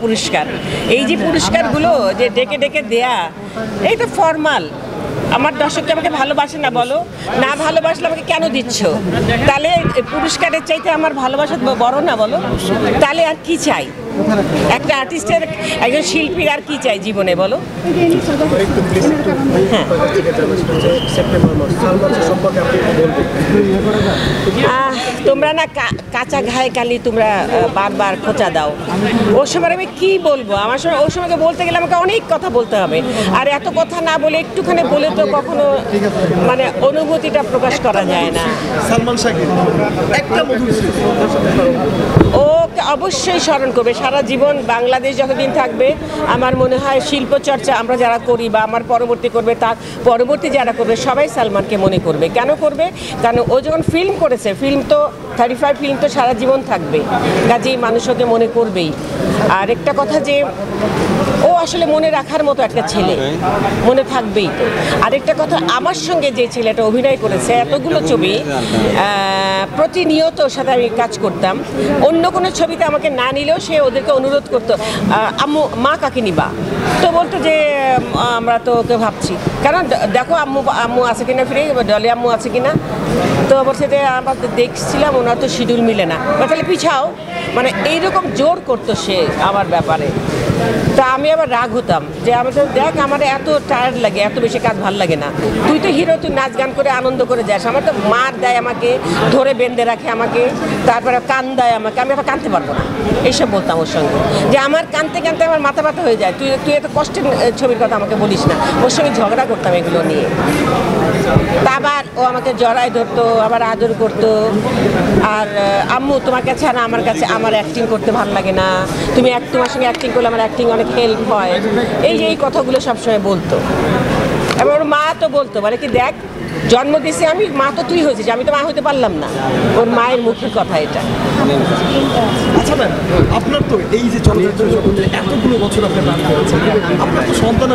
পুরস্কার। এই যে পুরস্কারগুলো যে ডেকে ডেকে দেয়া, এইটা ফর্মাল। আমার দর্শককে আমাকে ভালোবাসে না বলো, না ভালোবাসলে আমাকে কেন দিচ্ছ? তাহলে পুরস্কারের চাইতে আমার ভালোবাসা বড় না বলো? তাহলে আর কি চাই? একটা আর্টিস্টের, একজন শিল্পীর আর কি চাই জীবনে বলো? তোমরা না কাঁচা ঘায়ে কালি তোমরা বারবার খোঁচা দাও। ওর সময় আমি কি বলবো? আমার সময় ওর সময়কে বলতে গেলে আমাকে অনেক কথা বলতে হবে, আর এত কথা না বলে একটুখানি বলে তো কখনো মানে অনুভূতিটা প্রকাশ করা যায় না। সালমান শাকিব একটা ওকে অবশ্যই স্মরণ করবে সারা জীবন। বাংলাদেশ যতদিন থাকবে আমার মনে হয় শিল্পচর্চা আমরা যারা করি বা আমার পরবর্তী করবে, তার পরবর্তী যারা করবে সবাই সালমানকে মনে করবে। কেন করবে? কারণ ও যখন ফিল্ম করেছে, ফিল্ম তো 35 ফিল্ম তো সারা জীবন থাকবে, কাজেই মানুষ ওকে মনে করবেই। আর একটা কথা যে ও আসলে মনে রাখার মতো একটা ছেলে, মনে থাকবেই তো। আরেকটা কথা, আমার সঙ্গে যে ছেলেটা অভিনয় করেছে এতগুলো ছবি, প্রতিনিয়ত ওর সাথে আমি কাজ করতাম। অন্য কোনো ছবিতে আমাকে না নিলেও সে ওদেরকে অনুরোধ করতো, আম্মু মা কাকে নিবা? তো বলতো যে আমরা তো ওকে ভাবছি, কারণ দেখো আম্মু আছে কিনা, ফিরে ডলি আম্মু আছে কিনা। তো বলছে যে আমরা দেখছিলাম ওনার তো শিডিউল মিলে না, তাহলে পিছাও, মানে এইরকম জোর করতো সে আমার ব্যাপারে। তা আমি আবার রাগ হতাম যে আমি তো দেখ আমার এত টায়ার্ড লাগে, এত বেশি কাজ ভাল লাগে না, তুই তো হিরো, তুই নাচ গান করে আনন্দ করে যাস, আমার তো মার দেয় আমাকে, ধরে বেঁধে রাখে আমাকে, তারপরে কান দেয় আমাকে, আমি আবার কানতে পারবো না, এইসব বলতাম ওর সঙ্গে। যে আমার কানতে কানতে আমার মাথা ব্যথা হয়ে যায়, তুই এত কষ্টের ছবির কথা আমাকে বলিস না। ওর সঙ্গে ঝগড়া করতাম এগুলো নিয়ে। তা আবার ও আমাকে জড়ায় ধরতো, আবার আদর করতো। আর আম্মু তোমার কাছে আর আমার কাছে আমার অ্যাক্টিং করতে ভালো লাগে না, তোমার সঙ্গে অ্যাক্টিং করলে আমার অ্যাক্টিং অনেক হেল্প হয়, এই যে এই কথাগুলো সবসময় বলতো। এবং ওর মা তো বলতো, মানে কি দেখ জন্ম দিয়েছে আমি, মা তো তুই হয়েছিস, আমি তো মা হতে পারলাম না। ওর মায়ের মুখের কথা এটা। আচ্ছা ম্যাম, আপনার তো এই যে চলচ্চিত্র জগতে এতগুলো বছর আপনি কাজ করেছেন, আপনার তো সন্তান